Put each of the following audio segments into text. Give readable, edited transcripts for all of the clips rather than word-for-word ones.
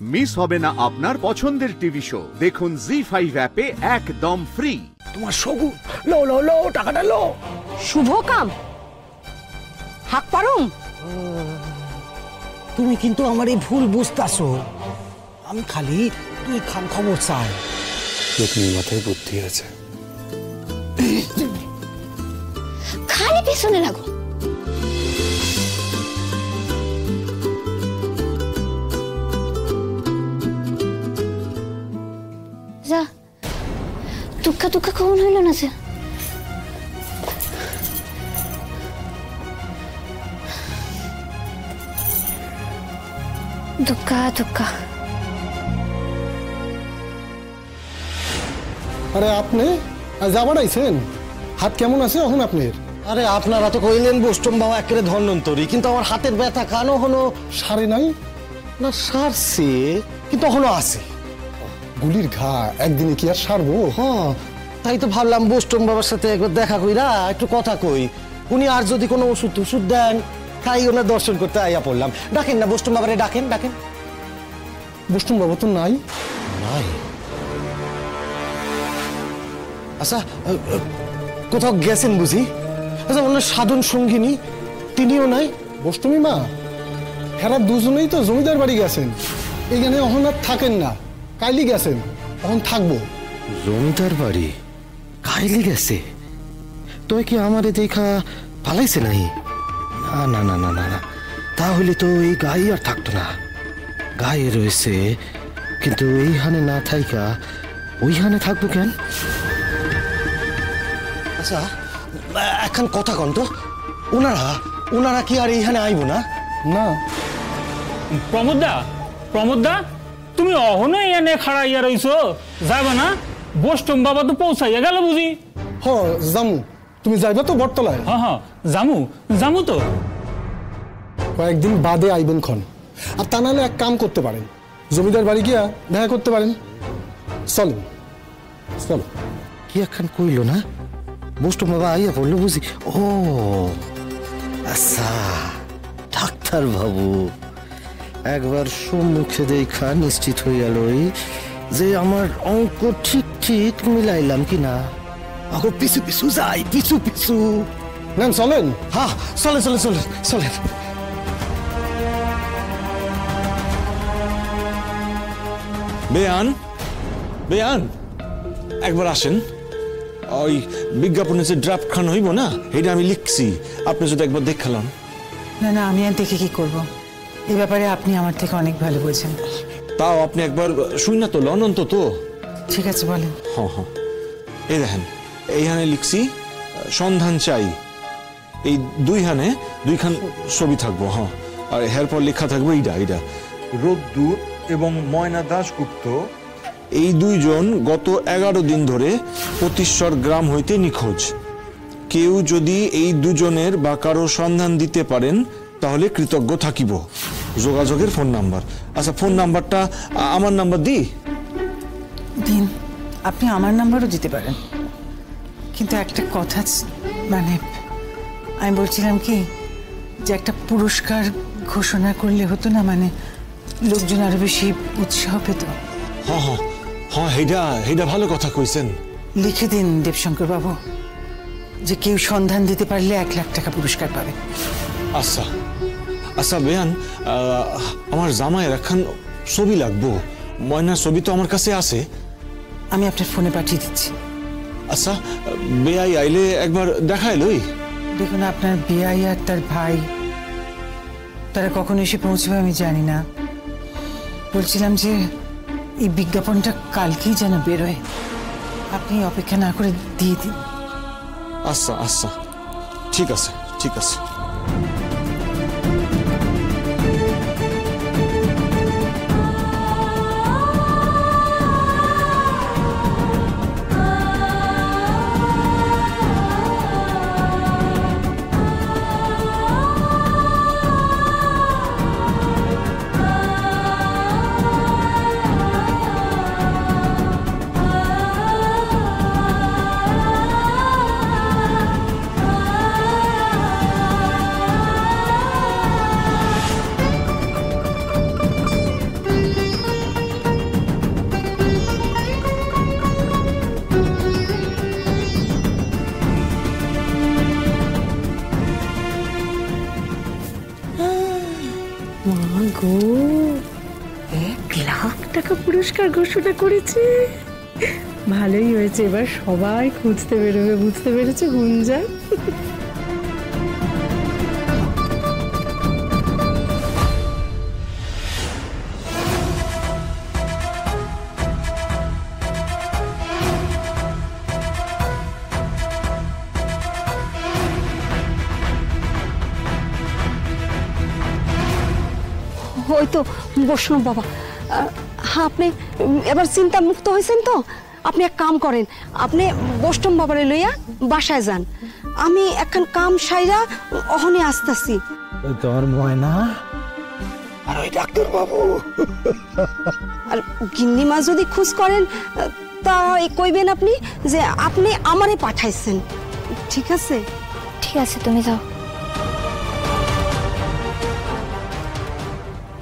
Miss হবে না আপনার পছন্দের টিভি শো। দেখুন জি5 অ্যাপে একদম ফ্রি। তোমার সগু লো লো লো টাকাটা লো। শুভ কাম হাক পারুম। তুমি কিন্তু আমার এই ভুল বুঝতাছো। আমি খালি তুই খান খবর চাই। লোকনির মাথায় বুদ্ধি আছে। খালি পেছনে লাগো। যা টুকা টুকা কখন হইল না যে? টুকা টুকা। আরে আপনি যাবার আইছেন? হাত কেমন আছে এখন আপনার? আরে আপনারা তো কইলেন বৈষ্ণব বাবা একেবারে ধন্বন্তরী, কিন্তু আমার হাতের ব্যথা কানো হলো সারে নাই না, সারছে কিন্তু এখনো আছে। গুলির ঘা একদিনে কি আর সারবো? হ্যাঁ, তাই তো ভাবলাম বৈষ্ণব বাবার সাথে একবার দেখা কইরা একটু কথা কই। উনি আর যদি কোনো ওষুধ টষুধ দেন, তাই ওনার দর্শন করতে আইয়া পড়লাম। ডাকেন না বৈষ্ণব বাবারে, ডাকেন ডাকেন। বৈষ্ণব বাবা তো নাই। নাই? আচ্ছা, কোথাও গেছেন বুঝি? আচ্ছা, ওনার সাধন সঙ্গিনী তিনিও নাই? বৈষ্ণবী মা হেরা দুজনেই তো জমিদার বাড়ি গেছেন। এখানে এখন আর থাকেন না, কাইলি গেছেন, এখন থাকবো। জমিদার বাড়ি কাইলি গেছে? তুই কি আমারে দেখা পালাইছে নাই? না না না না না, তাহলে তো এই গায়ে আর থাকতো না। গায়ে রয়েছে, কিন্তু এইখানে না থাইকা ওইখানে থাকবো কেন? আচ্ছা, এখন কথা কন তো, ওনারা কি আর এইখানে আইব না? না। প্রমোদা তুমি অহনো এনে খাড়াইয়া রইছো, যাবে না? বৈষ্ণব বাবা তো পৌঁছাইয়া গেল বুঝি? হ জামু। তুমি যাইবা তো বটতলায়? হ্যাঁ জামু তো। কয়েকদিন বাদে আইবেন খন। আর তা নাহলে এক কাম করতে পারেন, জমিদার বাড়ি গিয়া দেখা করতে পারেন। চলো চলো। কি এখন কইল না? বৈষ্ণব বাবা আইয়া পড়লো বুঝি? ও আচ্ছা, ডাক্তার বাবু একবার সম্মুখে দেখা নিশ্চিত হইয়া লই যে আমার অঙ্ক ঠিক ঠিক মিলাইলাম কিনা। আগো পিছু পিছু যাই, পিছু পিছু। ম্যাম চলেন। হ্যাঁ চলে চলে চলে চলেন। বেয়ান একবার আসেন। ওই বিজ্ঞাপনের যে ড্রাফট খান হইব না, এটা আমি লিখছি, আপনি যদি একবার দেখালাম। না না, আমি আর দেখে কি করব? এই ব্যাপারে আপনি আমার থেকে অনেক ভালো বোঝেন। তাও আপনি একবার শুই না তো, অনন্ত তো। ঠিক আছে বলেন। হ্যাঁ, এই দেখেন এইখানে লিখছি সন্ধান চাই। এই দুইখান ছবি থাকবো। হ্যাঁ, আর এরপর লেখা থাকবো এইটা রোদ্দুর এবং ময়না দাশগুপ্ত এই দুইজন গত 11 দিন ধরে প্রতিশ্বর গ্রাম হইতে নিখোঁজ। কেউ যদি এই দুজনের বা কারো সন্ধান দিতে পারেন তাহলে কৃতজ্ঞ থাকিব। যোগাযোগের ফোন নাম্বার। আচ্ছা, ফোন নাম্বারটা আমার নাম্বার দিন। আপনি আমার নাম্বারও দিতে পারেন, কিন্তু একটা কথা, মানে আমি বলছিলাম কি যে একটা পুরস্কার ঘোষণা করলে হতো না, মানে লোকজন আরো বেশি উৎসাহ পেত। হ্যাঁ, হেডা ভালো কথা কইছেন। লিখে দিন দেবশঙ্কর বাবু যে কেউ সন্ধান দিতে পারলে 1 লাখ টাকা পুরস্কার পাবে। আচ্ছা বেয়ান, আমার জামাইয়ের একখান ছবি লাগবো। ময়নার ছবি তো আমার কাছে আছে, আমি আপনার ফোনে পাঠিয়ে দিচ্ছি। আচ্ছা, বেয়াই আইলে একবার দেখাই লই। দেখুন, আপনার বেয়াই আর তার ভাই তারা কখন এসে পৌঁছবে আমি জানি না। বলছিলাম যে এই বিজ্ঞাপনটা কালকেই যেন বেরোয়, আপনি অপেক্ষা না করে দিয়ে দিন। আচ্ছা, ঠিক আছে। টাকা পুরস্কার ঘোষণা করেছে। ভালোই হয়েছে, এবার সবাই খুঁজতে বেরোবে, বুঝতে পেরেছে গুঞ্জন? ওই তো বৈষ্ণব বাবা, হ্যাঁ আপনি এবার চিন্তা মুক্ত হয়েছেন তো? আপনি এক কাম করেন, আপনি বৈষ্ণব বাবারে লইয়া বাসায় যান, আমি একখান কাম সাইরা অহনে আসতেছি। তোর ময়না আর ওই ডাক্তার বাবু আর গিন্নিমা যদি খুশ করেন তা কইবেন আপনি যে আপনি আমারে পাঠাইছেন, ঠিক আছে? ঠিক আছে, তুমি যাও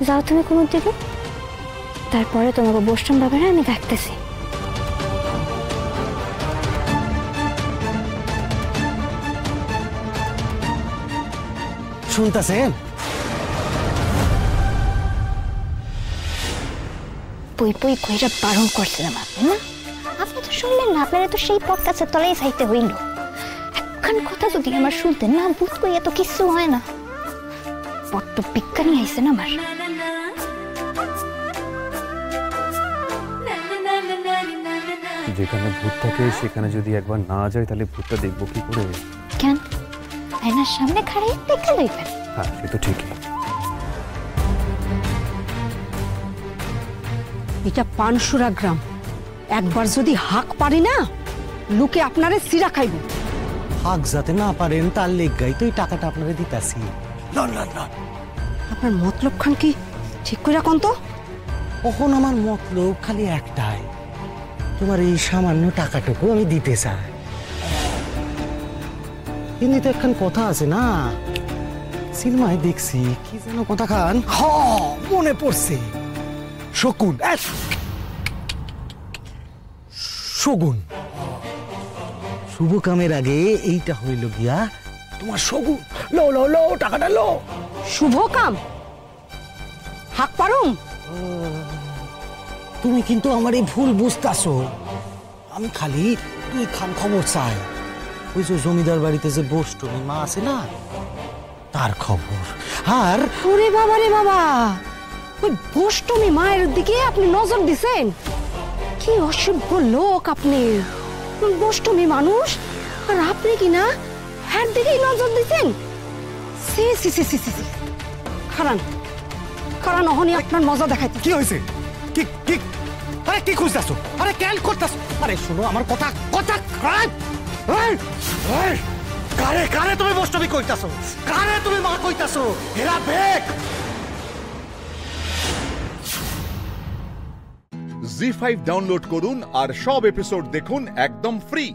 যাও তুমি কোনো দিকে, তারপরে তোমাকে বৈষ্ণব বাবারা আমি দেখতেছি। শুনতেছেন? পুই পুই কইরা বারণ করছিলাম আপনি না, আপনি তো শুনলেন না, আপনারা তো সেই পথ কাছে তলেই চাইতে হইল। একখান কথা যদি আমার শুনতেন না, বুঝ কই এত কিছু হয় না। বড্ড বিজ্ঞানী আইছেন আমার। যেখানে ভূত থাকে সেখানে যদি একবার না যায় তাহলে ভূতটা দেখবো কি করে? কেন আয়নার সামনে খাড়িয়ে দেখে লইবেন। হ্যাঁ সে তো ঠিকই। এটা পানসুরা গ্রাম, একবার যদি হাক পারি না লোকে আপনারে সিরা খাইব। হাক যাতে না পারেন তার লেগাই তো এই টাকাটা আপনারে দিতাছি। আপনার মতলব খান কি ঠিক করে রাখুন তো। এখন আমার মতলব খালি একটাই, তোমার এই সামান্য টাকাটুকু আমি দিতে চাই। কিন্তু তো একখান কথা আছে না, সিনেমায় দেখছি কি যেন কথা খান, মনে পড়ছে, শকুন শগুন। শুভ কামের আগে এইটা হইল গিয়া তোমার শগুন। লো লো লো টাকাটা লো। শুভ কাম হাক পারুম? তুমি কিন্তু আমার এই ভুল বুঝতাছো, আমি খালি তুই খান খবর চাই। ওই যে জমিদার বাড়িতে যে বৈষ্ণবী মা আছে না, তার খবর। আর ওরে বাবা রে বাবা, ওই বৈষ্ণবী মায়ের দিকে আপনি নজর দিছেন? কি অসভ্য লোক আপনি! বৈষ্ণবী মানুষ আর আপনি কি না হ্যার দিকেই নজর দিছেন? সি সি সি সি সি। খারান খারান, অহনি আপনার মজা দেখাইতে। কি হয়েছে? কি কি আরে কি খুঁজতাছো? আরে কেন করতাছো? আরে শোনো আমার কথা কথা। কারে কারে তুমি বৈষ্ণবী কইতাছো? কারে তুমি মা কইতাছো? এরা বেক। জি5 ডাউনলোড করুন আর সব এপিসোড দেখুন একদম ফ্রি।